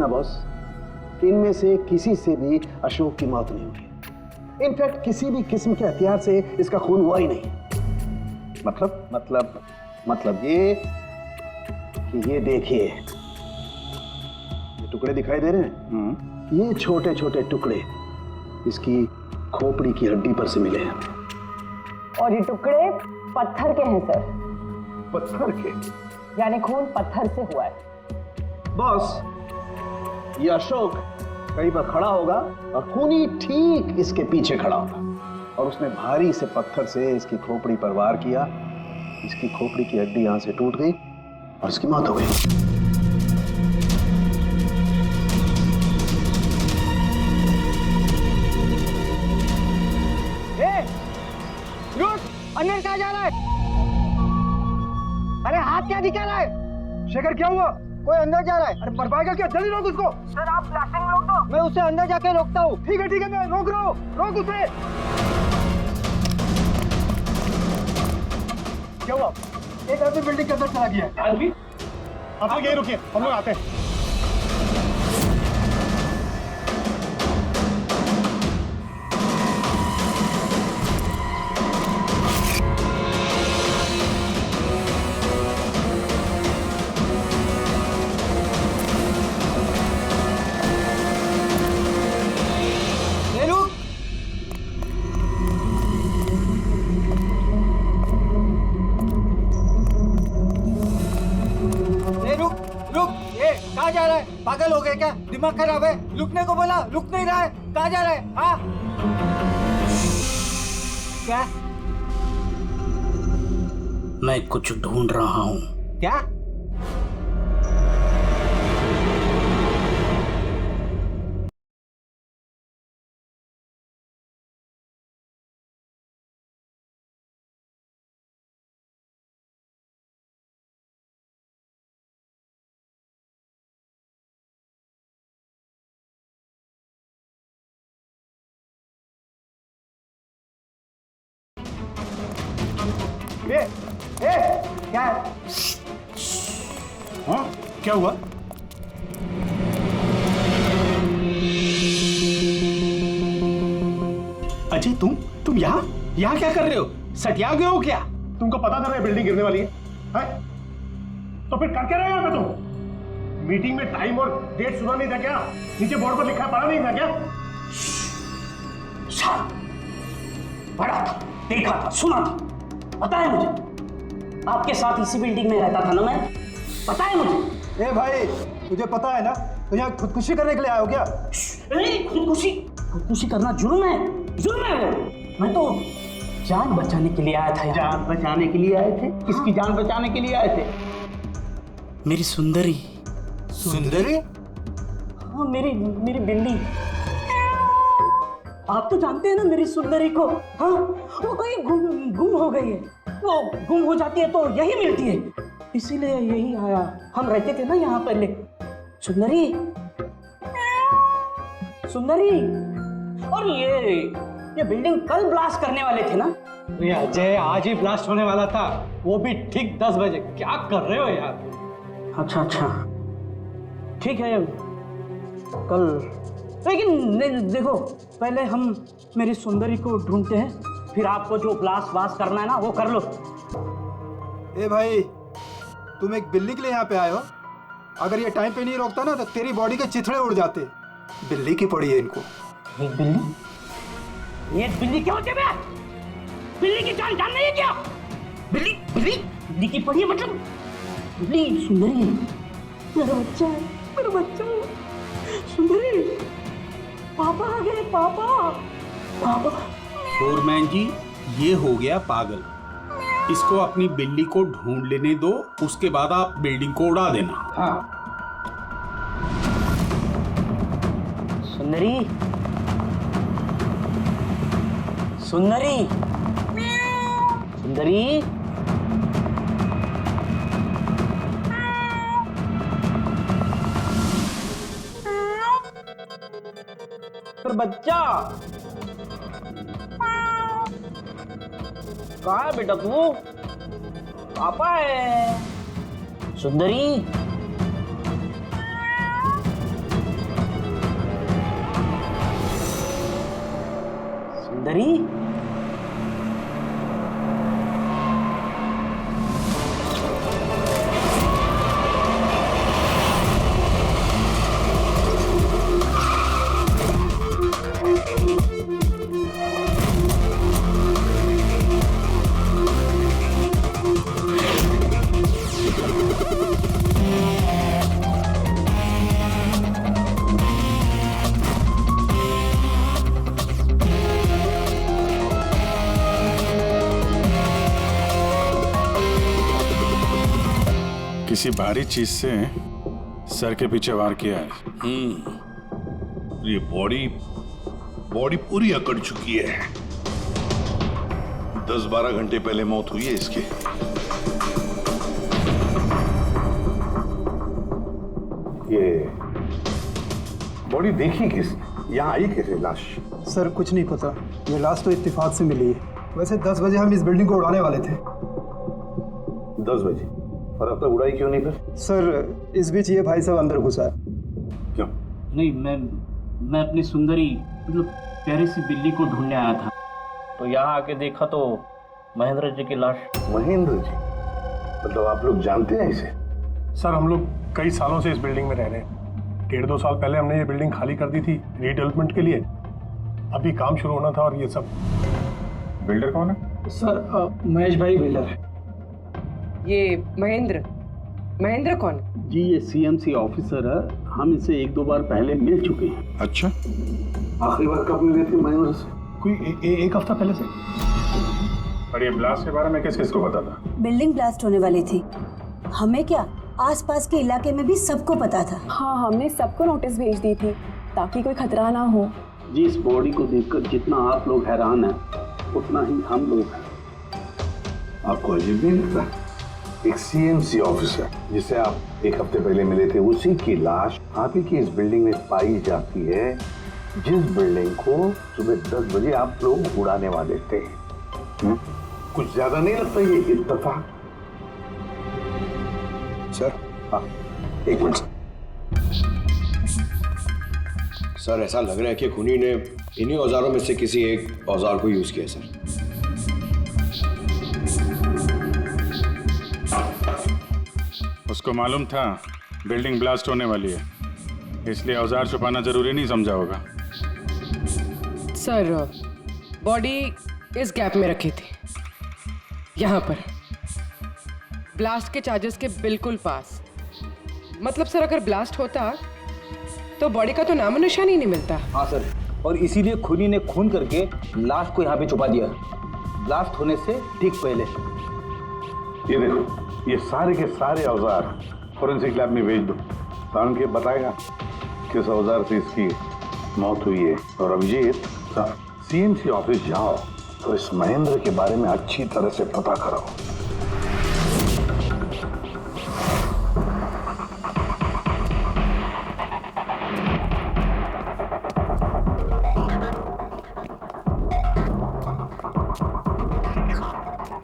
ना बॉस, इनमें से किसी से भी अशोक की मौत नहीं हुई। इनफैक्ट किसी भी किस्म के हथियार से इसका खून हुआ ही नहीं। मतलब ये कि ये देखिए, ये टुकड़े दिखाई दे रहे हैं, ये छोटे छोटे टुकड़े इसकी खोपड़ी की हड्डी पर से मिले हैं। और ये टुकड़े पत्थर के हैं सर। पत्थर के? यानी खून पत्थर से हुआ है। बॉस, ये अशोक कहीं पर खड़ा होगा और खूनी ठीक इसके पीछे खड़ा होगा और उसने भारी से पत्थर से इसकी खोपड़ी पर वार किया। इसकी खोपड़ी की हड्डी यहां से टूट गई और इसकी मौत हो गई। अंदर क्या जा रहा है? अरे हाथ क्या दिखा रहा है? शेखर क्या हुआ? कोई अंदर जा रहा है। अरे मर पाएगा क्या? जल्दी रोक उसको। सर आप ब्लास्टिंग रोक दो। मैं उसे अंदर जाके रोकता हूँ। ठीक है मैं रोक रहा हूँ। रोक उसे। क्या हुआ? एक आदमी बिल्डिंग के अंदर चला गया है। आदमी? आप लोग यहीं रुकिए, हम लोग आते हैं। कहाँ जा रहा है? पागल हो गए क्या? दिमाग खराब है? रुकने को बोला, रुक नहीं रहा है। कहाँ जा रहा है? हाँ? क्या? मैं कुछ ढूंढ रहा हूँ। क्या? क्या है? हाँ, क्या हुआ? अजय, तुम यहाँ क्या कर रहे हो? सटिया गए हो क्या? तुमको पता था ना बिल्डिंग गिरने वाली है? तो फिर कर क्या रहे हो यहाँ पे तुम? मीटिंग में टाइम और डेट सुना नहीं था क्या? नीचे बोर्ड पर लिखा पढ़ा नहीं था क्या? पढ़ा था, देखा था, सुना था। पता है आपके साथ इसी बिल्डिंग में रहता था ना मैं। पता है मुझे। ए भाई, तुझे पता है ना तो यहाँ खुदकुशी करने के लिए आए हो क्या? खुदकुशी करना जुर्म है वो। मैं तो जान बचाने के लिए आया था। जान बचाने के लिए आए थे? किसकी जान बचाने के लिए आए थे? मेरी सुंदरी। हाँ, मेरी बिल्ली। आप तो जानते हैं ना मेरी सुंदरी को। हाँ, वो कहीं गुम हो गई है। वो गुम हो जाती है तो यही मिलती है, इसीलिए यही आया। हम रहते थे ना यहाँ पहले। सुंदरी। और ये बिल्डिंग कल ब्लास्ट करने वाले थे ना? अजय, आज ही ब्लास्ट होने वाला था, वो भी ठीक 10 बजे। क्या कर रहे हो यार? अच्छा, ठीक है कल। लेकिन देखो, पहले हम मेरी सुंदरी को ढूंढते हैं, फिर आपको जो ब्लास्ट करना है ना वो कर लो। ए भाई, तुम एक बिल्ली के लिए यहाँ पे आए हो? अगर ये टाइम पे नहीं रोकता ना तो तेरी बॉडी के चिथड़े उड़ जाते। बिल्ली की पड़ी है इनको। एक बिल्ली क्या होती है? बिल्ली की जान नहीं है क्या? बिल्ली की पड़ी है मतलब? बिल्ली सुंदरी है, मेरा बच्चा है। सुंदरी, पापा आ गए। पापा। फोरमैन जी, ये हो गया पागल। इसको अपनी बिल्ली को ढूंढ लेने दो, उसके बाद आप बिल्डिंग को उड़ा देना। हाँ। सुंदरी। पर बच्चा कहाँ है बेटा तू? पापा है। सुंदरी। सुंदरी। किसी भारी चीज से सर के पीछे वार किया है। ये बॉडी पूरी अकड़ चुकी है। 10-12 घंटे पहले मौत हुई है इसकी। ये बॉडी देखी किसने? यहाँ आई कैसे लाश? सर कुछ नहीं पता, ये लाश तो इत्तेफाक से मिली है। वैसे 10 बजे हम इस बिल्डिंग को उड़ाने वाले थे। 10 बजे? और अब तक उड़ाई क्यों नहीं फिर? सर इस बीच ये भाई साहब अंदर घुसा है। क्यों? नहीं, मैं अपनी सुंदरी मतलब प्यारी सी बिल्ली को ढूंढने आया था, तो यहाँ आके देखा तो महेंद्र जी की लाश। महेंद्र जी? मतलब आप लोग जानते हैं इसे? सर हम लोग कई सालों से इस बिल्डिंग में रह रहे हैं। 1.5-2 साल पहले हमने ये बिल्डिंग खाली कर दी थी रीडेवलपमेंट के लिए। अभी काम शुरू होना था और ये सब। बिल्डर कौन है? सर महेश भाई बिल्डर है। ये महेंद्र कौन? जी ये सीएमसी ऑफिसर है, हम इसे 1-2 बार पहले मिल चुके हैं। अच्छा, आखिरी बार कब मिले थे महेंद्र से? कोई एक हफ्ता पहले से। और ये ब्लास्ट के बारे में किस को पता था? बिल्डिंग ब्लास्ट होने वाली थी, हमें क्या आसपास के इलाके में भी सबको पता था। हाँ, हमने सबको नोटिस भेज दी थी ताकि कोई खतरा ना हो। जी इस बॉडी को देखकर जितना आप लोग हैरान हैं उतना ही हम लोग हैं। आपको अजीब नहीं लगता? एक सीएमसी ऑफिसर जिसे आप 1 हफ्ते पहले मिले थे, उसी की लाश आप ही की इस बिल्डिंग में पाई जाती है, जिस बिल्डिंग को सुबह 10 बजे आप लोग उड़ाने वाले थे। कुछ ज्यादा नहीं लगता ये इत्तेफाक? सर हाँ, एक मिनट सर, ऐसा लग रहा है कि खूनी ने इन्हीं औजारों में से किसी एक औजार को यूज किया सर। उसको मालूम था बिल्डिंग ब्लास्ट होने वाली है, इसलिए औजार छुपाना जरूरी नहीं समझा होगा। सर बॉडी इस गैप में रखी थी, यहाँ पर ब्लास्ट के चार्जेस के बिल्कुल पास। मतलब सर अगर ब्लास्ट होता तो बॉडी का तो नामो निशान ही नहीं मिलता। हाँ सर, और इसीलिए खूनी ने खून करके लाश को यहाँ पे छुपा दिया, ब्लास्ट होने से ठीक पहले। ये देखो, ये सारे के सारे औजार फोरेंसिक लैब में भेज दो। सारण के बताएगा किस औजार से इसकी मौत हुई है। और अभिजीत, सीएमसी ऑफिस जाओ तो इस महेंद्र के बारे में अच्छी तरह से पता करो।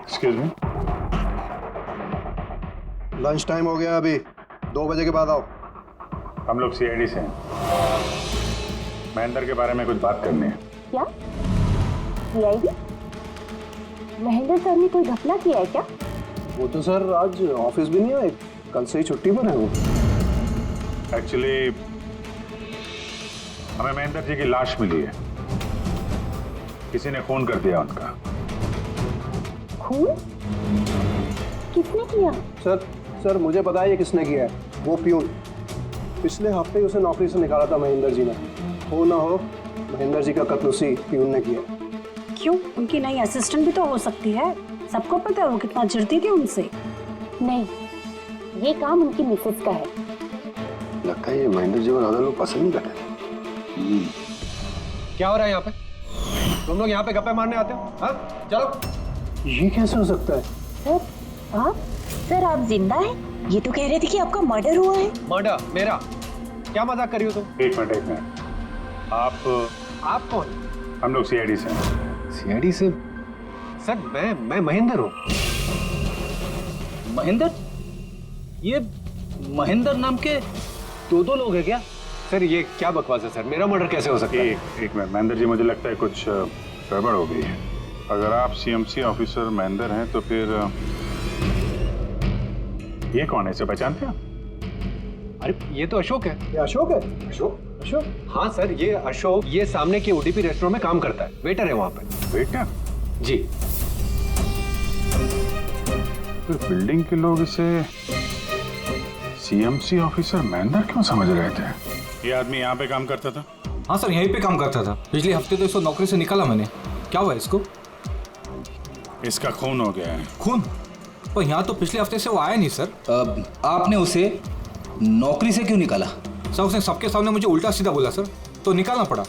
एक्सक्यूज मी, लंच टाइम हो गया, अभी 2 बजे के बाद आओ। हम लोग सीआईडी से हैं, महेंद्र के बारे में कुछ बात करनी है। क्या सीआईडी? महेंद्र सर ने कोई घपला किया है क्या? वो तो सर आज ऑफिस भी नहीं आए, कल से ही छुट्टी पर है वो। एक्चुअली हमें महेंद्र जी की लाश मिली है, किसी ने खून कर दिया उनका। खून? किसने किया? सर मुझे पता है ये किसने किया है, वो प्यून। पिछले हफ्ते ही उसे नौकरी से निकाला था महेंद्र जी ने। हो ना हो महेंद्र जी का कत्ल उसी प्यून ने किया। क्यों? उनकी नई असिस्टेंट भी तो हो सकती है, सबको पता है वो कितना चिढ़ती थी उनसे। नहीं, ये काम उनकी मिसेस का है। लगता है ये महेंद्र जी को ज्यादा लोग पसंद नहीं करते थे। क्या हो रहा है यहाँ पे? तुम लोग यहाँ पे गप्पे मारने आते हो? हाँ चलो। ये कैसे हो सकता है? सर आप जिंदा हैं? ये तो कह रहे थे कि आपका मर्डर हुआ है। मर्डर? मेरा? क्या मजाक कर रही हो तुम? एक मिनट, आप कौन? हम लोग सीआईडी से हैं। सीआईडी से? सर मैं महेंद्र हूँ। महेंद्र? ये महेंद्र नाम के 2 लोग हैं क्या? सर ये क्या बकवास है सर, मेरा मर्डर कैसे हो सकता है? एक मिनट महेंद्र जी, मुझे लगता है कुछ गड़बड़ हो गई है। अगर आप सीएमसी ऑफिसर महेंद्र हैं तो फिर ये कौन है, इसे पहचानते हैं? अरे ये तो अशोक है। ये अशोक है? अशोक? हाँ सर, ये अशोक ये सामने के ओडीपी रेस्टोरेंट में काम करता है, वेटर है वहाँ पे। वेटर? जी। फिर बिल्डिंग के लोग इसे सीएमसी ऑफिसर महेंद्र क्यों समझ रहे थे? ये आदमी यहाँ पे काम करता था? हाँ सर, यहीं पे काम करता था। पिछले हफ्ते तो इसको नौकरी से निकाला मैंने। क्या हुआ इसको? इसका खून हो गया है। खून? पर यहाँ तो पिछले हफ्ते से वो आया नहीं सर। आपने उसे नौकरी से क्यों निकाला? सर उसने सबके सामने मुझे उल्टा सीधा बोला सर, तो निकालना पड़ा।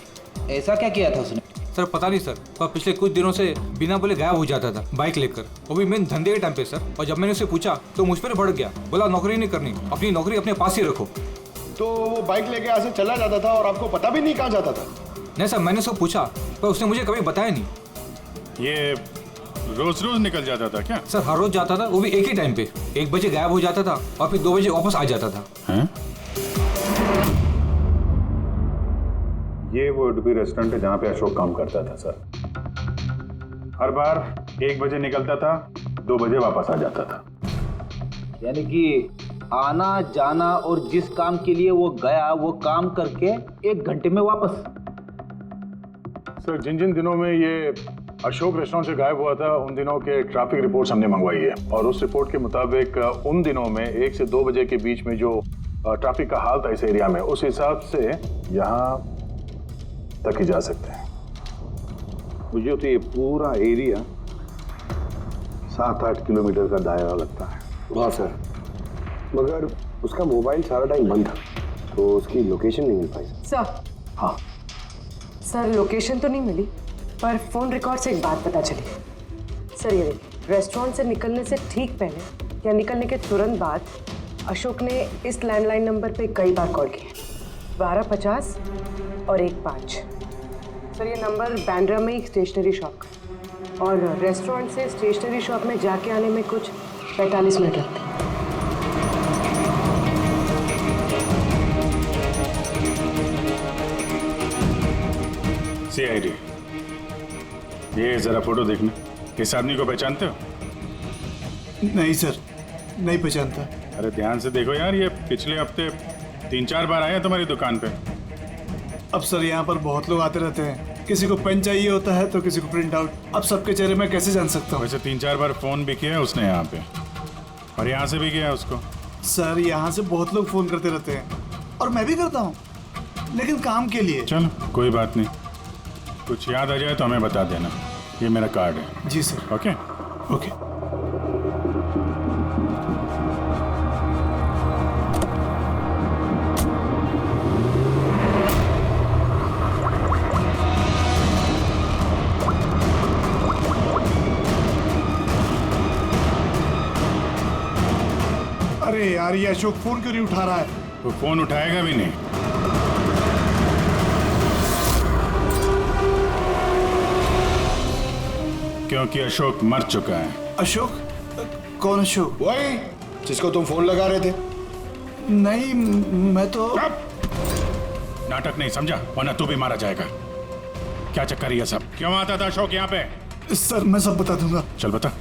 ऐसा क्या किया था उसने? सर पता नहीं सर, पर पिछले कुछ दिनों से बिना बोले गायब हो जाता था बाइक लेकर, वो भी मेन धंधे के टाइम पे सर। और जब मैंने उसे पूछा तो मुझ पर भड़क गया, बोला नौकरी नहीं करनी, अपनी नौकरी अपने पास ही रखो। तो वो बाइक लेके यहाँ से चला जाता था और आपको पता भी नहीं कहाँ जाता था? नहीं सर, मैंने उसको पूछा पर उसने मुझे कभी बताया नहीं। ये रोज रोज निकल जाता था क्या? सर हर रोज जाता था, वो भी एक ही टाइम पे। 1 बजे गायब हो जाता था और फिर 2 बजे वापस आ जाता था। हैं? ये वो ओडीपी रेस्टोरेंट है जहाँ पे अशोक काम करता था सर। हर बार 1 बजे निकलता था, 2 बजे वापस आ जाता था। यानी कि आना जाना और जिस काम के लिए वो गया वो काम करके 1 घंटे में वापस। सर जिन जिन दिनों में ये अशोक रेस्टोरेंट से गायब हुआ था उन दिनों के ट्रैफिक रिपोर्ट्स हमने मंगवाई है, और उस रिपोर्ट के मुताबिक उन दिनों में 1 से 2 बजे के बीच में जो ट्रैफिक का हाल था इस एरिया में, उस हिसाब से यहाँ तक ही जा सकते हैं। मुझे तो ये पूरा एरिया 7-8 किलोमीटर का दायरा लगता है। हाँ सर, मगर उसका मोबाइल सारा टाइम बंद था, तो उसकी लोकेशन नहीं मिल पाई। सर? हाँ सर लोकेशन तो नहीं मिली, पर फोन रिकॉर्ड से एक बात पता चली। सर ये देखिए, रेस्टोरेंट से निकलने से ठीक पहले या निकलने के तुरंत बाद अशोक ने इस लैंडलाइन नंबर पे कई बार कॉल किया, 1250 और 15। सर ये नंबर बैंड्रा में एक स्टेशनरी शॉप का, और रेस्टोरेंट से स्टेशनरी शॉप में जाके आने में कुछ 45 मिनट लगते। सीआईडी, ये जरा फोटो देखना। इस आदमी को पहचानते हो? नहीं सर, नहीं पहचानता। अरे ध्यान से देखो यार, ये पिछले हफ्ते 3-4 बार आया तुम्हारी दुकान पे। अब सर यहाँ पर बहुत लोग आते रहते हैं, किसी को पेन चाहिए होता है तो किसी को प्रिंट आउट। अब सबके चेहरे मैं कैसे जान सकता हूँ? वैसे 3-4 बार फोन भी किया है उसने यहाँ पे, और यहाँ से भी किया है उसको। सर यहाँ से बहुत लोग फोन करते रहते हैं, और मैं भी करता हूँ, लेकिन काम के लिए। चलो कोई बात नहीं, कुछ याद आ जाए तो हमें बता देना। ये मेरा कार्ड है। जी सर। Okay okay. अरे यार, ये अशोक फोन क्यों नहीं उठा रहा है? वो फोन उठाएगा भी नहीं। क्योंकि अशोक मर चुका है। अशोक? कौन अशोक? वही जिसको तुम फोन लगा रहे थे। नहीं, मैं तो नाटक नहीं समझा, वरना तू भी मारा जाएगा। क्या चक्कर ये सब? क्यों आता था अशोक यहाँ पे? सर मैं सब बता दूंगा। चल बता।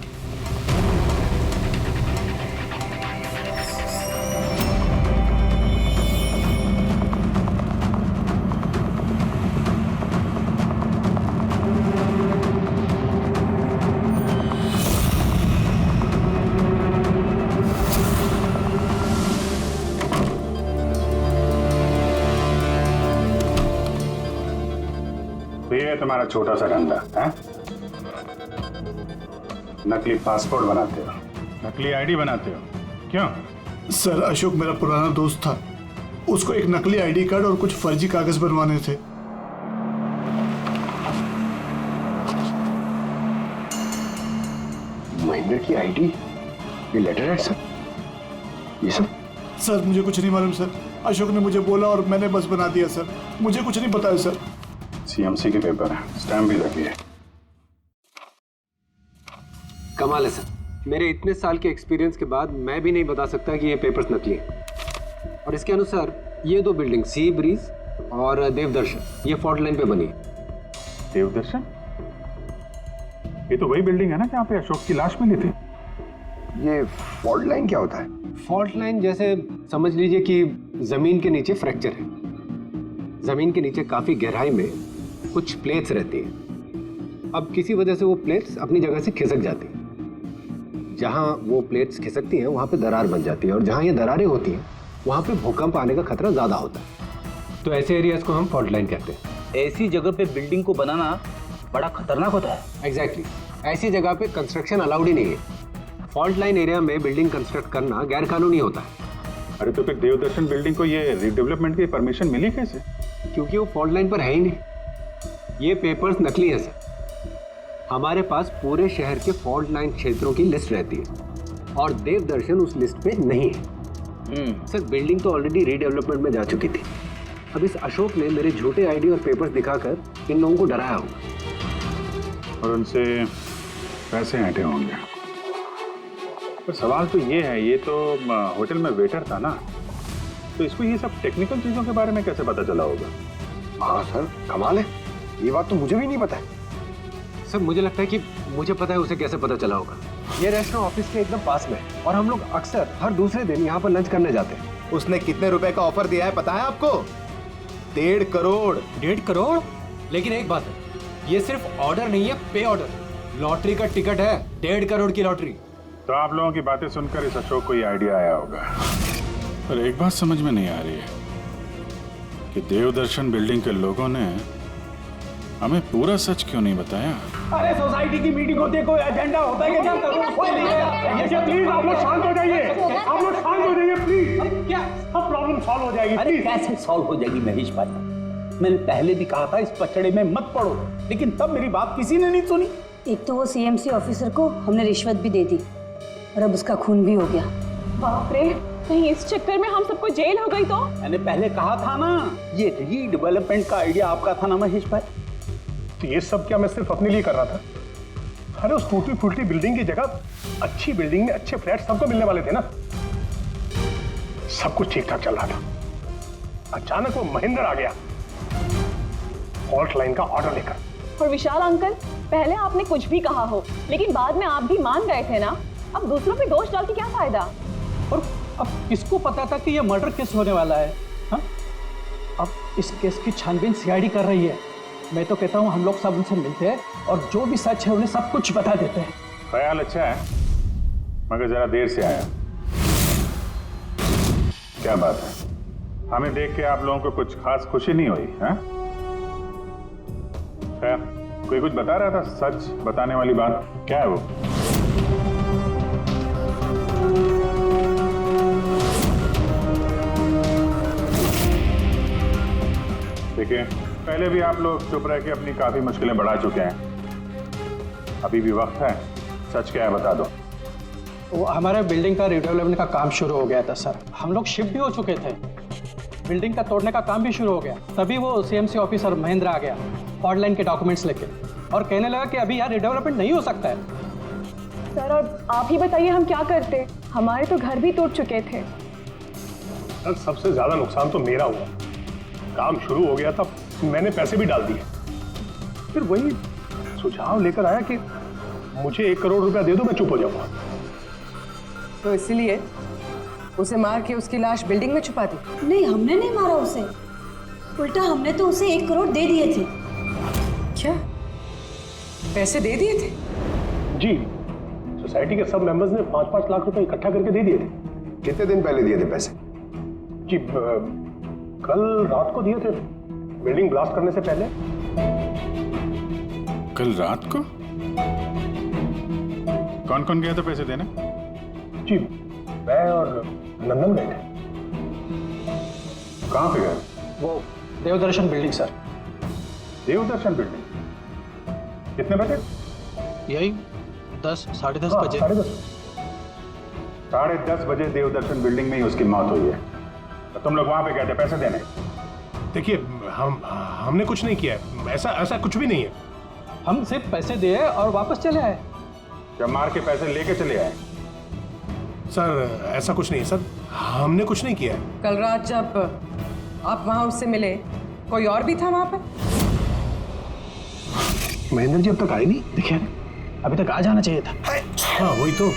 ये तुम्हारा छोटा सा धंधा है? नकली पासपोर्ट बनाते हो, नकली आईडी बनाते हो, क्यों? सर अशोक मेरा पुराना दोस्त था, उसको एक नकली आईडी कार्ड और कुछ फर्जी कागज बनवाने थे। महेंद्र की आईडी, ये लेटर है सर, ये सब? सर मुझे कुछ नहीं मालूम सर, अशोक ने मुझे बोला और मैंने बस बना दिया सर, मुझे कुछ नहीं पता है सर। सीएमसी के पेपर है, स्टैम्प भी लगी है। कमाल है सर, मेरे इतने साल के एक्सपीरियंस के बाद मैं भी नहीं बता सकता कि ये पेपर्स नकली हैं। और इसके अनुसार ये 2 बिल्डिंग सी ब्रीज और देवदर्शन ये फॉल्ट लाइन पे बनी है। देवदर्शन? ये तो वही बिल्डिंग है ना जहाँ पे अशोक की लाश मिली थी। ये फॉल्ट लाइन क्या होता है? फॉल्ट लाइन जैसे समझ लीजिए कि जमीन के नीचे फ्रैक्चर है। जमीन के नीचे काफी गहराई में कुछ प्लेट्स रहती हैं। अब किसी वजह से वो प्लेट्स अपनी जगह से खिसक जाती हैं। जहां वो प्लेट्स खिसकती हैं वहां पे दरार बन जाती है, और जहां ये दरारें होती हैं वहां पे भूकंप आने का खतरा ज्यादा होता है। तो ऐसे एरियाज को हम फॉल्ट लाइन कहते हैं। ऐसी जगह पे बिल्डिंग को बनाना बड़ा खतरनाक होता है। एग्जैक्टली, ऐसी जगह पे कंस्ट्रक्शन अलाउड ही नहीं है। फॉल्ट लाइन एरिया में बिल्डिंग कंस्ट्रक्ट करना गैर कानूनी होता है। अरे तो फिर देवदर्शन बिल्डिंग को ये रिडेवलपमेंट की परमिशन मिली कैसे? क्योंकि वो फॉल्ट लाइन पर है ही नहीं। ये पेपर्स नकली हैं सर। हमारे पास पूरे शहर के फॉल्ट लाइन क्षेत्रों की लिस्ट रहती है और देवदर्शन उस लिस्ट पे नहीं है। सर बिल्डिंग तो ऑलरेडी रीडेवलपमेंट में जा चुकी थी। अब इस अशोक ने मेरे झूठे आईडी और पेपर्स दिखाकर इन लोगों को डराया होगा और उनसे पैसे हटे होंगे। पर सवाल तो ये है, ये तो होटल में वेटर था ना, तो इसको ये सब टेक्निकल चीजों के बारे में कैसे पता चला होगा? हाँ सर, कमाल है, ये बात तो मुझे भी नहीं पता है। सर मुझे लगता है कि मुझे पता है उसे कैसे पता चला होगा। ये रेस्टोरेंट ऑफिस के एकदम पास में है और हम लोग अक्सर हर दूसरे दिन यहाँ पर लंच करने जाते हैं। उसने कितने रुपए का ऑफर दिया है पता है आपको? 1.5 करोड़। 1.5 करोड़? लेकिन एक बात है, ये सिर्फ ऑर्डर नहीं है, पे ऑर्डर। लॉटरी का टिकट है, 1.5 करोड़ की लॉटरी। तो आप लोगों की बातें सुनकर इस अशोक को ये आइडिया आया होगा। पर एक बात समझ में नहीं आ रही है कि देवदर्शन बिल्डिंग के लोगों ने हमें पूरा सच क्यों नहीं बताया? अरे सोसाइटी की मीटिंग होती है, कोई एजेंडा होता है क्या? प्लीज आप लोग शांत हो जाइए, आप लोग शांत हो जाइए प्लीज। क्या सब प्रॉब्लम सॉल्व हो जाएगी? अरे कैसे सॉल्व हो जाएगी महेश भाई? मैंने पहले भी कहा था इस पचड़े में मत पड़ो, लेकिन तब मेरी बात किसी ने नहीं सुनी। एक तो वो सीएमसी ऑफिसर को हमने रिश्वत भी दे दी और अब उसका खून भी हो गया। बाप रे, कहीं इस चक्कर में हम सबको जेल हो गई तो? मैंने पहले कहा था ना, ये रीडेवलपमेंट का आइडिया आपका था ना महेश भाई? तो ये सब क्या मैं सिर्फ अपने लिए कर रहा था? अरे उस टूटी फूटी बिल्डिंग की जगह अच्छी बिल्डिंग में अच्छे फ्लैट सबको मिलने वाले थे ना। सब कुछ ठीक ठाक चल रहा था। अचानक वो महेंद्र आ गया फॉल्ट लाइन का ऑर्डर लेकर। और विशाल अंकल, पहले आपने कुछ भी कहा हो, लेकिन बाद में आप भी मान गए थे ना। अब दूसरों पे दोष डाल के क्या फायदा? और अब किसको पता था कि ये मर्डर केस होने वाला है? हाँ? अब इस केस की छानबीन सीआईडी कर रही है। मैं तो कहता हूँ हम लोग सब उनसे मिलते हैं और जो भी सच है उन्हें सब कुछ बता देते हैं। ख्याल अच्छा है, मगर जरा देर से आया। क्या बात है, हमें देख के आप लोगों को कुछ खास खुशी नहीं हुई? हैं? कोई कुछ बता रहा था, सच बताने वाली बात क्या है वो? देखिए, पहले भी आप लोग चुप रह के अपनी काफी मुश्किलें बढ़ा चुके हैं। अभी भी वक्त है, सच क्या है बता दो। वो हमारे बिल्डिंग का रिडेवलपमेंट का काम शुरू हो गया था सर। हम लोग शिफ्ट भी हो चुके थे, बिल्डिंग का तोड़ने का काम भी शुरू हो गया। तभी वो सीएमसी ऑफिसर महेंद्र आ गया फॉल्ट लाइन के डॉक्यूमेंट्स लेके और कहने लगा कि अभी यार रिडेवलपमेंट नहीं हो सकता है। सर अब आप ही बताइए हम क्या करते? हमारे तो घर भी टूट चुके थे। सर सबसे ज्यादा नुकसान तो मेरा हुआ। काम शुरू हो गया था, मैंने पैसे भी डाल दिए। फिर वही सुझाव लेकर आया कि मुझे 1 करोड़ रुपया दे दो, मैं चुप हो जाऊंगा। तो इसलिए उसे मार के उसकी लाश बिल्डिंग में छुपा दी? नहीं, हमने नहीं मारा उसे, उल्टा हमने तो उसे 1 करोड़ दे दिए थे। क्या पैसे दे दिए थे? जी, सोसाइटी के सब मेंबर्स ने 5-5 लाख रुपए इकट्ठा करके दे दिए थे। कितने दिन पहले दिए थे पैसे? जी कल रात को दिए थे, बिल्डिंग ब्लास्ट करने से पहले। कल रात को? कौन कौन गया था पैसे देने? जी मैं और नंदन गए थे। कहाँ पे गए? वो देवदर्शन बिल्डिंग सर। देवदर्शन बिल्डिंग? कितने बजे? यही 10, 10:30 बजे। 10:30 बजे देवदर्शन बिल्डिंग में ही उसकी मौत हुई है। तो तुम लोग वहां पे गए थे पैसे देने? देखिए हमने कुछ नहीं किया है, ऐसा कुछ भी नहीं है। हम सिर्फ पैसे दिए और वापस चले आए। जब मार के पैसे लेके चले आए? सर ऐसा कुछ नहीं है सर, हमने कुछ नहीं किया है। कल रात जब आप वहां उससे मिले, कोई और भी था वहां पर? महेंद्र जी अब तक आए नहीं, देखिए। अभी तक आ जाना चाहिए था। हाँ वही तो,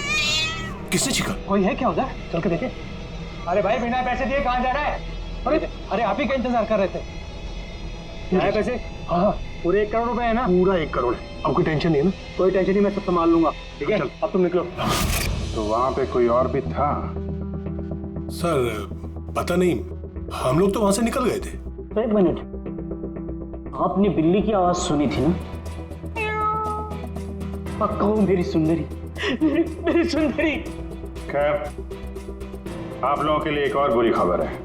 किसने छिका? कोई है क्या उधर? चल के देखे। अरे भाई बिना पैसे दिए कहाँ जा रहा है? अरे आप ही का इंतजार कर रहे थे। क्या है पैसे? हाँ पूरे 1 करोड़ रुपए है ना? पूरा 1 करोड़ है। अब कोई टेंशन नहीं है ना? कोई टेंशन नहीं, मैं सब संभाल लूंगा। ठीक है अब तुम निकलो। तो वहां पे कोई और भी था? सर पता नहीं, हम लोग तो वहां से निकल गए थे। 1 मिनट, आपने बिल्ली की आवाज सुनी थी ना? पक्का वो मेरी सुंदरी, मेरी सुंदरी। खैर, आप लोगों के लिए एक और बुरी खबर है।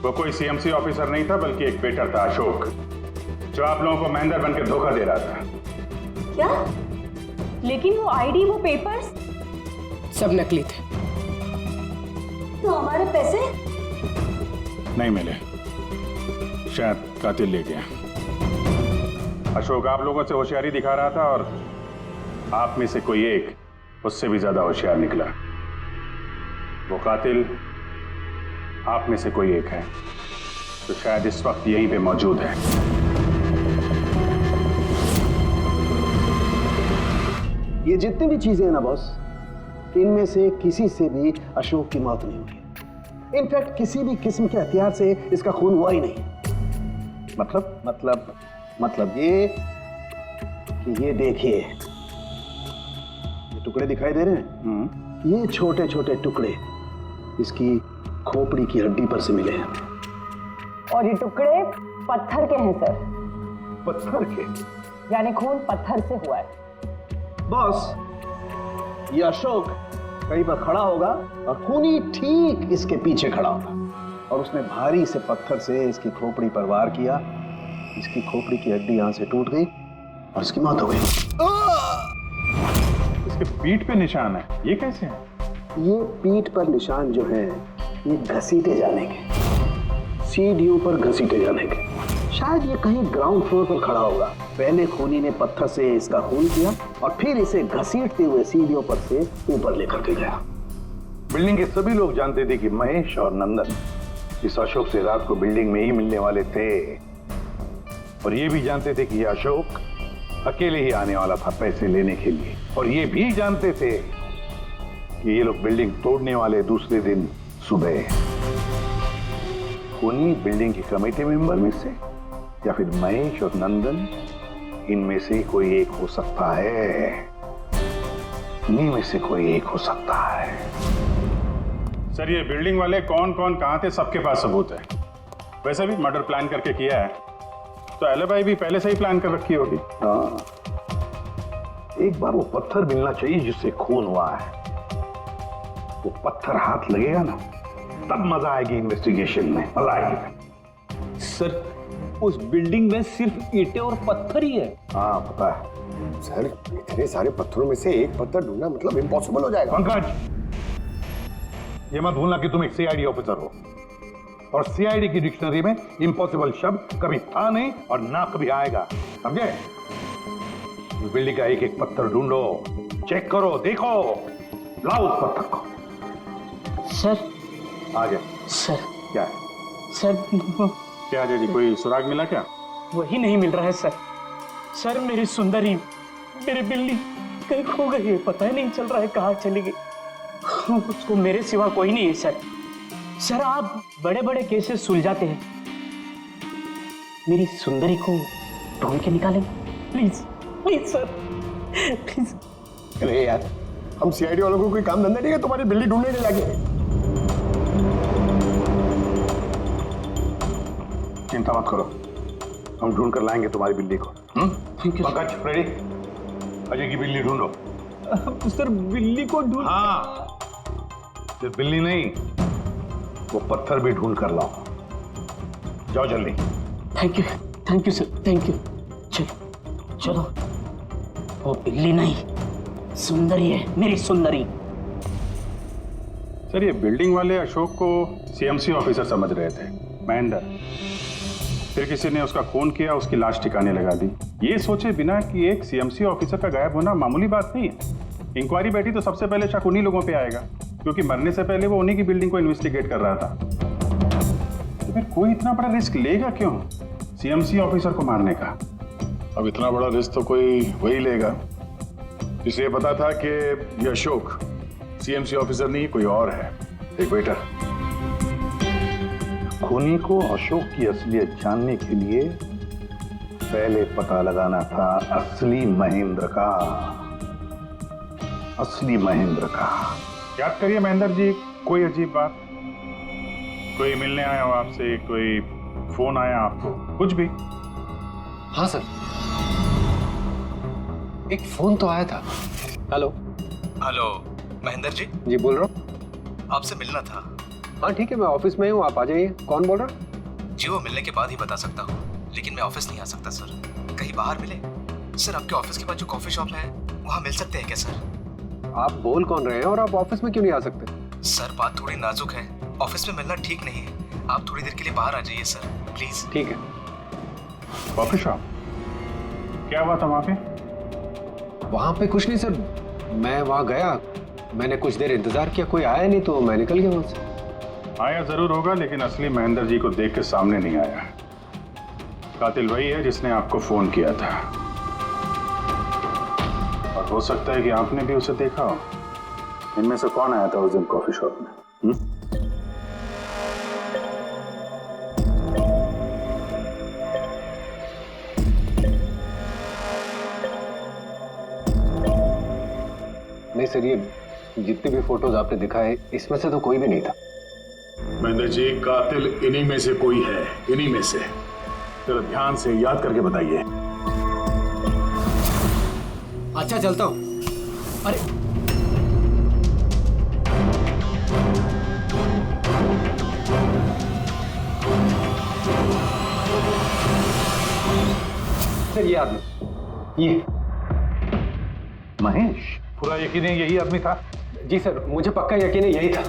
वो कोई सीएमसी ऑफिसर नहीं था, बल्कि एक वेटर था, अशोक, जो आप लोगों को महेंद्र बनकर धोखा दे रहा था। क्या? लेकिन वो आईडी, वो पेपर्स सब नकली थे। तो हमारे पैसे? नहीं मिले, शायद कातिल ले गया। अशोक आप लोगों से होशियारी दिखा रहा था और आप में से कोई एक उससे भी ज्यादा होशियार निकला। वो कातिल आप में से कोई एक है, तो शायद इस वक्त यहीं पे मौजूद है। ये जितनी भी चीजें हैं ना बॉस, इनमें से किसी से भी अशोक की मौत नहीं हुई। इनफैक्ट किसी भी किस्म के हथियार से इसका खून हुआ ही नहीं। मतलब ये कि ये देखिए, ये टुकड़े दिखाई दे रहे हैं? ये छोटे छोटे टुकड़े इसकी खोपड़ी की हड्डी पर से मिले हैं। और ये टुकड़े पत्थर के हैं सर। पत्थर के? यानी खून पत्थर से हुआ है। बॉस, ये अशोक कहीं पर खड़ा होगा और खूनी ठीक इसके पीछे खड़ा होगा, और उसने भारी से पत्थर से इसकी खोपड़ी पर वार किया। इसकी खोपड़ी की हड्डी यहां से टूट गई और इसकी मौत हो गई। इसके पीठ पे निशान है, ये कैसे है? ये पीठ पर निशान जो है, ये घसीटे जाने के, सीढ़ियों पर घसीटे जाने के। शायद ये कहीं ग्राउंड फ्लोर पर खड़ा होगा। पहले खूनी ने पत्थर से इसका खून किया और फिर इसे घसीटते हुए सीढ़ियों पर से ऊपर लेकर के गया। बिल्डिंग के सभी लोग जानते थे कि महेश और नंदन इस अशोक से रात को बिल्डिंग में ही मिलने वाले थे, और ये भी जानते थे कि ये अशोक अकेले ही आने वाला था पैसे लेने के लिए, और ये भी जानते थे कि ये लोग बिल्डिंग तोड़ने वाले दूसरे दिन सुबह। खूनी बिल्डिंग के कमेटी मेंबर में से या फिर महेश और नंदन, इनमें से कोई एक हो सकता है। इन्हीं में से कोई एक हो सकता है। सर ये बिल्डिंग वाले कौन कौन कहां थे, सबके पास सबूत है। वैसे भी मर्डर प्लान करके किया है, तो एलिबाई भी पहले से ही प्लान कर रखी होगी। हाँ, एक बार वो पत्थर मिलना चाहिए जिससे खून हुआ है। वो पत्थर हाथ लगेगा ना, तब मजा आएगी इन्वेस्टिगेशन में, मजा आएगी। सर उस बिल्डिंग में सिर्फ ईंटें और पत्थर ही है। हाँ पता है सर, इतने सारे पत्थरों में से एक पत्थर ढूंढना मतलब इम्पॉसिबल हो जाएगा। पंकज, ये मत भूलना कि तुम एक सीआईडी ऑफिसर हो, और सीआईडी की डिक्शनरी में इम्पॉसिबल शब्द कभी था नहीं और ना कभी आएगा, समझे? इस बिल्डिंग का एक एक पत्थर ढूंढो, चेक करो, देखो, लाओ उस पत्थर को। सर आ गया। सर क्या सर क्या जी, कोई सुराग मिला क्या? वही नहीं मिल रहा है सर। सर मेरी सुंदरी, मेरी बिल्ली कहीं खो गई है, पता ही नहीं चल रहा है कहाँ चली गई। उसको मेरे सिवा कोई नहीं है सर। सर आप बड़े बड़े केसेस सुलझाते हैं, मेरी सुंदरी को ढूंढ के निकालेंगे प्लीज, प्लीज सर, प्लीज। अरे यार, हम सीआईडी वालों को कोई काम धंधा नहीं है तुम्हारी बिल्ली ढूंढने के जाके। चिंता मत करो, हम ढूंढ कर लाएंगे तुम्हारी बिल्ली को। पंकज, रेडी? अजय की बिल्ली ढूंढो। सर बिल्ली को ढूंढ? हाँ, सिर्फ बिल्ली नहीं, वो पत्थर भी ढूंढ कर लाओ। जाओ जल्दी। Thank you sir, thank you. चलो चलो, वो बिल्ली नहीं, सुंदरी है, मेरी सुंदरी। सर ये बिल्डिंग वाले अशोक को सीएमसी ऑफिसर समझ रहे थे, महेंद्र। फिर किसी ने उसका खून किया, उसकी लाश ठिकाने लगा दी, ये सोचे बिना कि एक सीएमसी ऑफिसर का गायब होना मामूली बात नहीं है। इंक्वायरी बैठी तो सबसे पहले शक उन्हीं लोगों पे आएगा, क्योंकि मरने से पहले वो उन्हीं की बिल्डिंग को इन्वेस्टिगेट कर रहा था। तो फिर कोई इतना बड़ा रिस्क लेगा क्यों सीएमसी ऑफिसर को मारने का? अब इतना बड़ा रिस्क तो कोई वही लेगा इसे पता था कि ये अशोक सीएमसी ऑफिसर नहीं कोई और है। एक वेटर। खूनी को अशोक की असलियत जानने के लिए पहले पता लगाना था असली महेंद्र का। असली महेंद्र का। याद करिए महेंद्र जी, कोई अजीब बात, कोई मिलने आया हो आपसे, कोई फोन आया आपको, कुछ भी? हाँ सर, एक फोन तो आया था। Hello hello Mahendra ji. जी बोल रहा हूँ। आपसे मिलना था। हाँ ठीक है, मैं ऑफिस में हूँ, आप आ जाइए। कौन बोल रहा? जी वो मिलने के बाद ही बता सकता हूँ, लेकिन मैं ऑफिस नहीं आ सकता सर। कहीं बाहर मिले सर? आपके ऑफिस के पास जो कॉफी शॉप है वहाँ मिल सकते हैं क्या सर? आप बोल कौन रहे हैं और आप ऑफिस में क्यों नहीं आ सकते? सर बात थोड़ी नाजुक है, ऑफिस में मिलना ठीक नहीं है। आप थोड़ी देर के लिए बाहर आ जाइए सर, प्लीज। ठीक है। Coffee shop? क्या हुआ था वहाँ पे? वहाँ पे कुछ नहीं सर, मैं वहाँ गया, मैंने कुछ देर इंतजार किया, कोई आया नहीं तो मैं निकल गया वहाँ से। आया जरूर होगा, लेकिन असली महेंद्र जी को देख के सामने नहीं आया। कातिल वही है जिसने आपको फोन किया था, और हो सकता है कि आपने भी उसे देखा हो। इनमें से कौन आया था उस दिन कॉफी शॉप में? नहीं सर, ये जितने भी फोटोज आपने दिखाए इसमें से तो कोई भी नहीं था। महेंद्र जी, कातिल इन्हीं में से कोई है, इन्हीं में से। जरा ध्यान से याद करके बताइए। अच्छा चलता हूँ। अरे सर, ये आदमी, ये महेश? पूरा यकीन है यही आदमी था? जी सर, मुझे पक्का यकीन है यही था।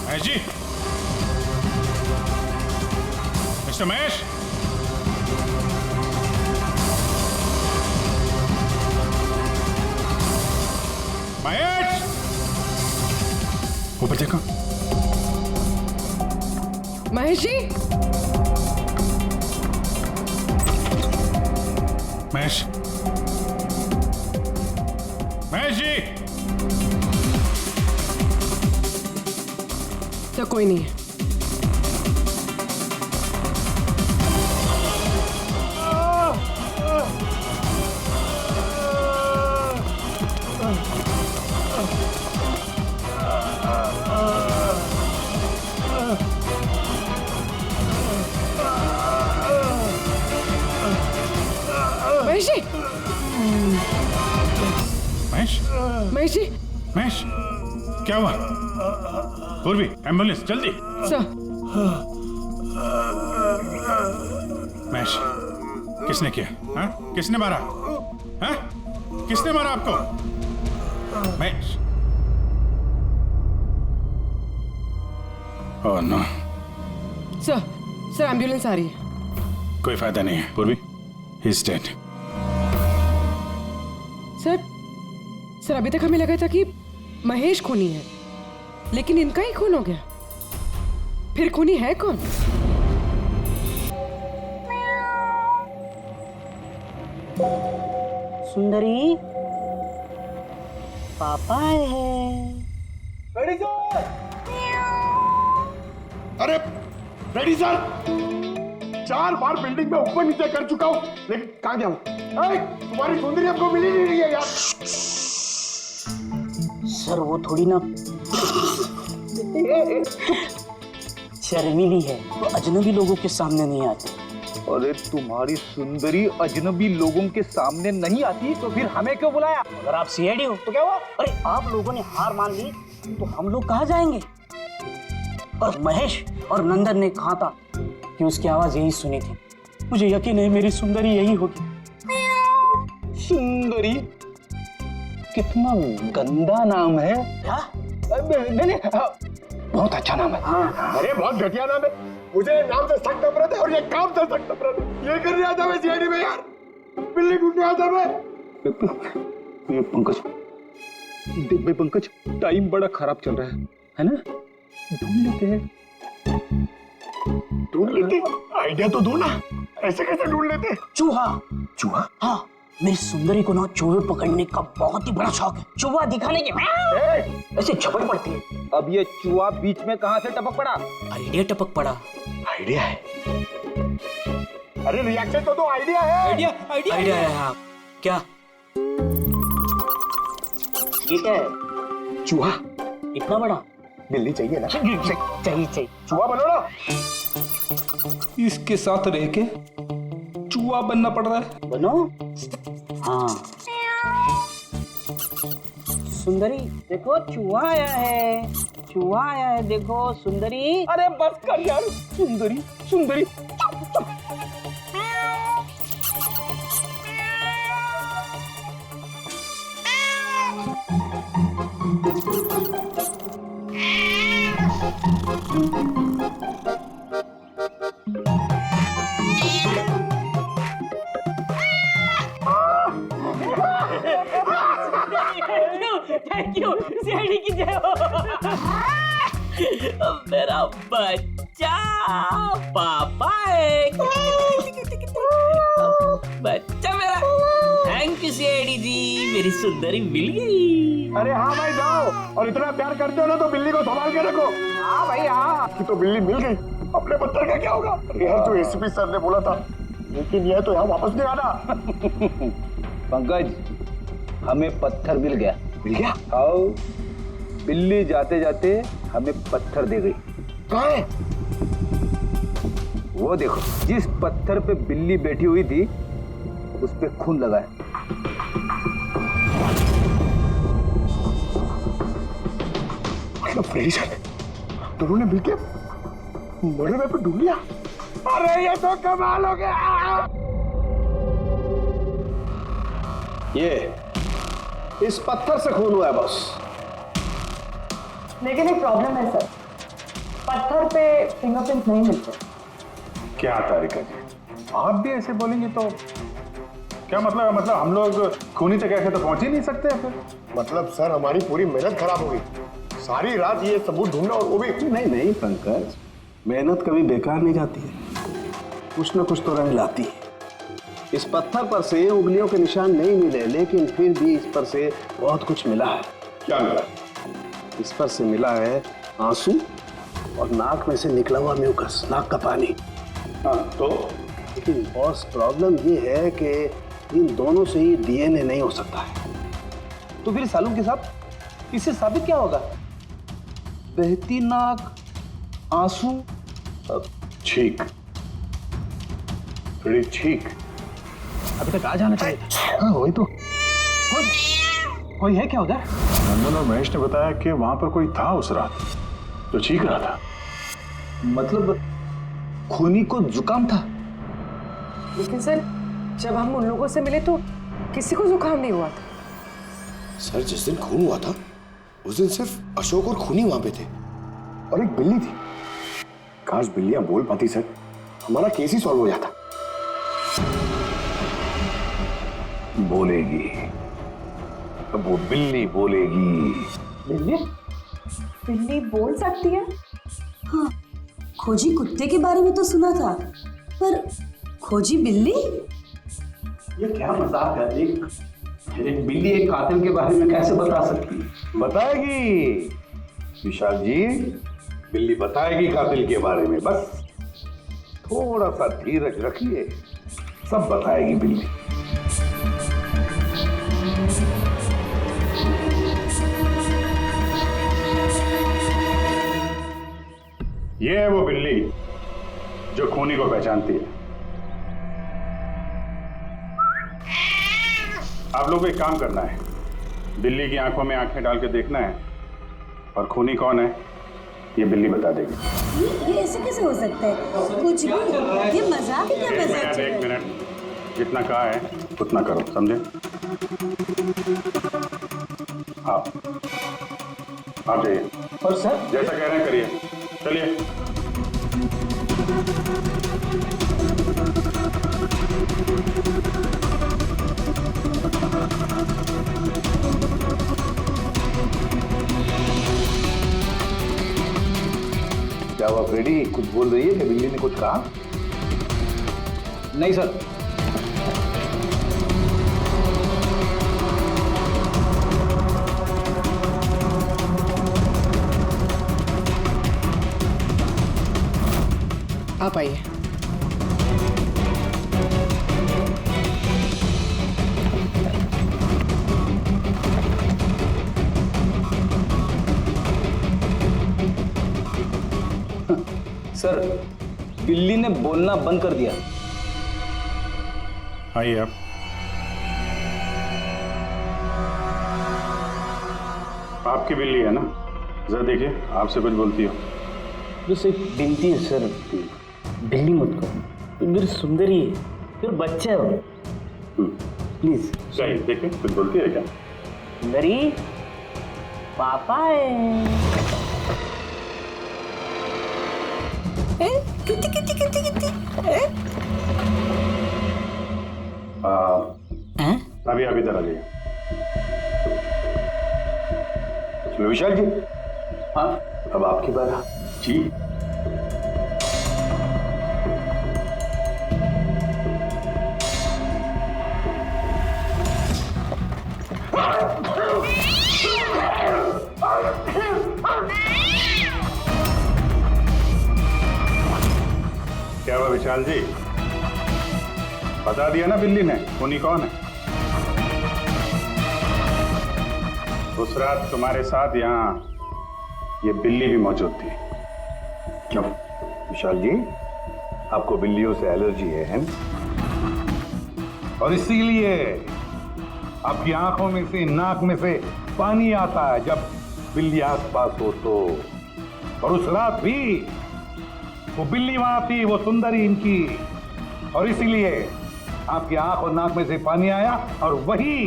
महेश जी, मिस्टर महेश, महेश, ऊपर देखो। महेश जी, महेश, महेश जी। तो कोई नहीं है। महेश जी, महेश, महेश जी, महेश, क्या हुआ? पूर्वी, एम्बुलेंस जल्दी। सर। महेश, किसने किया? हाँ? किसने मारा? हाँ? किसने मारा आपको? Mahesh. Oh no. Sir ambulance आ रही है। कोई फायदा नहीं है पूर्वी, ही इज डेड। सर अभी तक हमें लगा था कि महेश खूनी है, लेकिन इनका ही खून हो गया। फिर खूनी है कौन? सुंदरी, पापा है। अरे रेडी सर, 4 बार बिल्डिंग में ऊपर नीचे कर चुका हूँ, लेकिन कहाँ गया हूँ? तुम्हारी सुंदरी हमको मिली नहीं रही है यार। सर वो थोड़ी ना शर्मीली है, वो अजनबी लोगों के सामने नहीं आती। अरे तुम्हारी सुंदरी अजनबी लोगों के सामने नहीं आती तो फिर हमें क्यों बुलाया? अगर आप सीआईडी हो तो क्या हुआ? अरे आप लोगों ने हार मान ली तो हम लोग कहाँ जाएंगे? और महेश और नंदन ने कहा था कि उसकी आवाज यही सुनी थी। मुझे यकीन है मेरी सुंदरी यही होगी। सुंदरी? कितना गंदा नाम है। क्या? नहीं, बहुत अच्छा नाम है। अरे बहुत घटिया नाम है। मुझे नाम से सख्त नफरत है और ये काम से सख्त नफरत है। ये कर रहा था मैं सीआईडी में यार, बिल्ली ढूंढने आता मैं। ये पंकज, देख भाई पंकज, टाइम बड़ा खराब चल रहा है ना? ढूंढ लेते हैं। ढूंढ लेते? आइडिया तो दो ना, ऐसे कैसे ढूंढ लेते? चूहा। चूहा? हाँ, मेरी सुंदरी को ना चूहे पकड़ने का बहुत ही बड़ा शौक है। चूहा दिखाने के ऐसे झपट पड़ती है। अब ये चूहा बीच में कहाँ से टपक पड़ा? आइडिया टपक पड़ा। आइडिया है? अरे रिएक्शन तो दो, आइडिया है। आइडिया है। हाँ क्या? ये क्या है? चूहा। इतना बड़ा? बिल्ली चाहिए ना? चाहिए। चूहा बनो ना। इसके साथ रह के चूहा बनना पड़ रहा है। बनो? हाँ। सुंदरी देखो चूहा आया है, चूहा आया है, देखो सुंदरी। अरे बस कर यार, सुंदरी सुंदरी। थैंक यू सीआईडी की जय हो। मेरा बच्चा पापा है, बच्चा मेरा। थैंक यू सीआईडी जी, मेरी सुंदरी मिल गई। अरे हाँ भाई जाओ, और इतना प्यार करते हो ना तो बिल्ली को संभाल के रखो। हाँ भाई हाँ, कि तो बिल्ली मिल गई, अपने पत्थर का क्या होगा? यार जो एसीपी सर ने बोला था, लेकिन यह तो यहाँ वापस नहीं आना। पंकज, हमें पत्थर मिल गया। मिल गया? आओ, बिल्ली जाते जाते हमें पत्थर दे गई। कहाँ है? वो देखो, जिस पत्थर पे बिल्ली बैठी हुई थी उस पे खून लगा है। फ्रेडी सर, दोनों ने मिलकर मर्डर वेपन ढूंढ लिया। अरे ये तो कमाल हो गया। ये इस पत्थर से खून हुआ है बॉस। लेकिन एक प्रॉब्लम है सर, पत्थर पे फिंगरप्रिंट नहीं मिलते। क्या तारिका जी, आप भी ऐसे बोलेंगे तो क्या मतलब हम लोग खूनी तक ऐसे तो पहुंच ही नहीं सकते फिर? मतलब सर हमारी पूरी मेहनत खराब हो गई, सारी रात ये सबूत ढूंढना, और वो भी। नहीं पंकज, मेहनत कभी बेकार नहीं जाती है, कुछ ना कुछ तो रंग लाती है। इस पत्थर पर से उंगलियों के निशान नहीं मिले, लेकिन फिर भी इस पर से बहुत कुछ मिला है। क्या मिला? इस पर से मिला है आंसू और नाक में से निकला हुआ म्यूकस, नाक का पानी। हाँ तो? लेकिन बॉस प्रॉब्लम ये है कि इन दोनों से ही डीएनए नहीं हो सकता है। तो फिर सालू के साथ इससे साबित क्या होगा? बहती नाक, आंसू, छींक, छींक। अभी तक आ जाना चाहिए। हाँ वही तो। कोई है क्या उधर? नंदन और महेश ने बताया कि वहां पर कोई था उस रात जो चीख रहा था। मतलब खूनी को जुकाम था? लेकिन सर जब हम उन लोगों से मिले तो किसी को जुकाम नहीं हुआ था। सर जिस दिन खून हुआ था उस दिन सिर्फ अशोक और खूनी वहां पे थे और एक बिल्ली थी। काश बिल्लियां बोल पाती सर, हमारा केस ही सॉल्व हो जाता। बोलेगी, अब वो बिल्ली बोलेगी। बिल्ली? बिल्ली बोल सकती है? हाँ, खोजी कुत्ते के बारे में तो सुना था, पर खोजी बिल्ली? ये क्या मजाक है? एक बिल्ली एक कातिल के बारे में कैसे बता सकती है? बताएगी विशाल जी, बिल्ली बताएगी कातिल के बारे में। बस थोड़ा सा धीरज रखिए, सब बताएगी बिल्ली। ये है वो बिल्ली जो खूनी को पहचानती है। आप लोग को एक काम करना है, बिल्ली की आंखों में आंखें डाल के देखना है और खूनी कौन है ये बिल्ली बता देगी। ये ऐसे कैसे हो सकता है? कुछ भी, ये मजाक है क्या? मजाक चल रहा है। एक मिनट, जितना कहा है उतना करो, समझे? आप जाइए। और सर जैसा कह रहे हैं करिए, चलिए। क्या हुआ फ्रेडी, कुछ बोल रही है कि बिल्ली ने कुछ कहा? नहीं सर। आप आइए। सर बिल्ली ने बोलना बंद कर दिया। आइए आप। आपकी बिल्ली है ना? जरा देखिए, आपसे कुछ बोलती हो। बस एक विनती है सर, बिल्ली मत करो, मेरी सुंदरी है, फिर बच्चा है वो, प्लीज। सही, देखिए कुछ बोलती है क्या? सुंदरी पापा है। कितनी कितनी कितनी कितनी अभी अभी इधर आ जाइए। विशाल जी। हाँ, अब आपकी बात। जी। क्या हुआ विशाल जी? बता दिया ना बिल्ली ने खूनी कौन है? उस रात तुम्हारे साथ यहाँ ये बिल्ली भी मौजूद थी। क्यों विशाल जी, आपको बिल्लियों से एलर्जी है? और इसीलिए आपकी आंखों में से, नाक में से पानी आता है जब बिल्ली आसपास हो तो। और उस रात भी वो बिल्ली वहां थी, वो सुंदरी इनकी, और इसीलिए आपकी आंख और नाक में से पानी आया और वही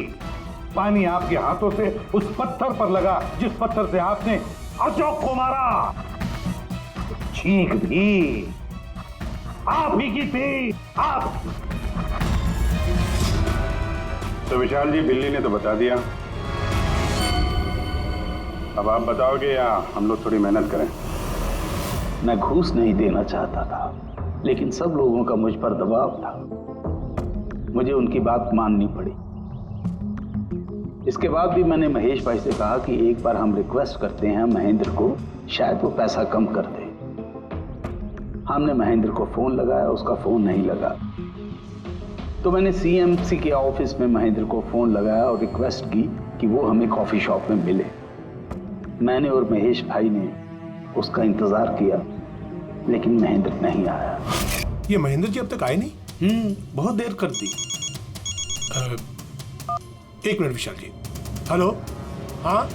पानी आपके हाथों से उस पत्थर पर लगा जिस पत्थर से आपने अशोक को मारा। चीख भी आप ही की थी, आप। तो विशाल जी, बिल्ली ने तो बता दिया, अब आप बताओगे या हम लोग थोड़ी मेहनत करें? मैं घूस नहीं देना चाहता था, लेकिन सब लोगों का मुझ पर दबाव था, मुझे उनकी बात माननी पड़ी। इसके बाद भी मैंने महेश भाई से कहा कि एक बार हम रिक्वेस्ट करते हैं महेंद्र को, शायद वो पैसा कम कर दे। हमने महेंद्र को फोन लगाया, उसका फोन नहीं लगा, तो मैंने सीएमसी के ऑफिस में महेंद्र को फोन लगाया और रिक्वेस्ट की कि वो हमें कॉफी शॉप में मिले। मैंने और महेश भाई ने उसका इंतजार किया, लेकिन महेंद्र नहीं आया। ये महेंद्र जी अब तक आए नहीं? बहुत देर कर दी। एक मिनट विशाल जी, हेलो, हाँ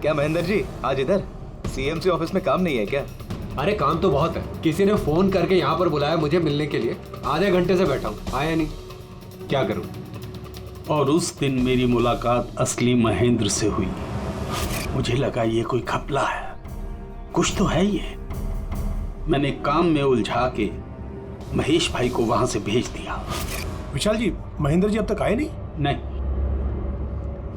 क्या महेंद्र जी आज इधर सीएमसी ऑफिस में काम नहीं है क्या? अरे काम तो बहुत है, किसी ने फोन करके यहाँ पर बुलाया मुझे मिलने के लिए। आधे घंटे से बैठा हूँ, आया नहीं, क्या करूँ? और उस दिन मेरी मुलाकात असली महेंद्र से हुई। मुझे लगा ये कोई घपला है, कुछ तो है ये। मैंने काम में उलझा के महेश भाई को वहां से भेज दिया। विशाल जी, महेंद्र जी अब तक आए नहीं? नहीं,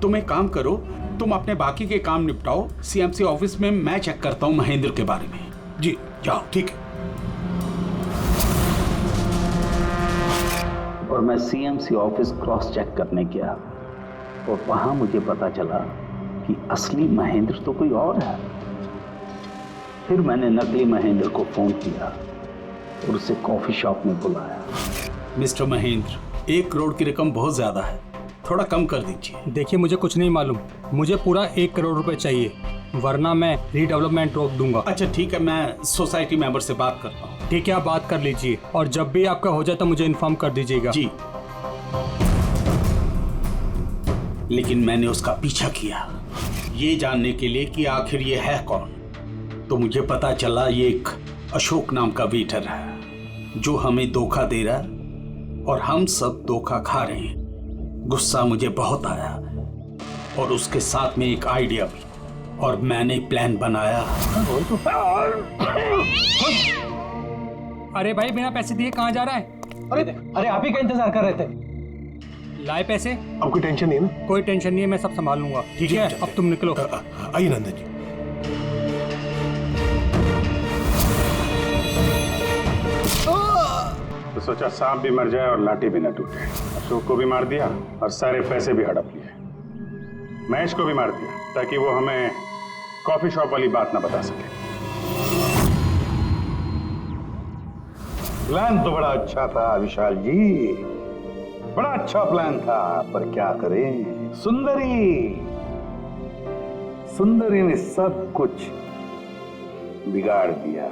तुम एक काम करो, तुम अपने बाकी के काम निपटाओ। सीएमसी ऑफिस में मैं चेक करता हूं महेंद्र के बारे में। जी जाओ, ठीक है। और मैं सीएमसी ऑफिस क्रॉस चेक करने गया और वहां मुझे पता चला कि असली महेंद्र तो कोई और है। फिर मैंने नकली महेंद्र को फोन किया और उसे कॉफी शॉप में बुलाया। मिस्टर महेंद्र, 1 करोड़ की रकम बहुत ज्यादा है, थोड़ा कम कर दीजिए। देखिए, मुझे कुछ नहीं मालूम, मुझे पूरा 1 करोड़ रुपए चाहिए, वरना मैं रीडेवलपमेंट रोक दूंगा। अच्छा ठीक है, मैं सोसाइटी मेंबर से बात करता हूँ। ठीक है, आप बात कर लीजिए और जब भी आपका हो जाए तो मुझे इन्फॉर्म कर दीजिएगा। जी। लेकिन मैंने उसका पीछा किया ये जानने के लिए कि आखिर ये है कौन। तो मुझे पता चला ये एक अशोक नाम का वेटर है जो हमें धोखा दे रहा है और हम सब धोखा खा रहे हैं। गुस्सा मुझे बहुत आया और उसके साथ में एक आइडिया भी, और मैंने प्लान बनाया। अरे भाई, बिना पैसे दिए कहाँ जा रहा है? अरे आप ही का इंतजार कर रहे थे। लाए पैसे? अब कोई टेंशन नहीं है ना? कोई टेंशन नहीं है, मैं सब संभाल लूंगा। ठीक है, अब तुम निकलो। आइए नंदन जी। तो सोचा सांप भी मर जाए और लाठी भी न टूटे। अशोक को भी मार दिया और सारे पैसे भी हड़प लिए। महेश को भी मार दिया ताकि वो हमें कॉफी शॉप वाली बात ना बता सके। प्लान तो बड़ा अच्छा था विशाल जी, बड़ा अच्छा प्लान था, पर क्या करें, सुंदरी ने सब कुछ बिगाड़ दिया।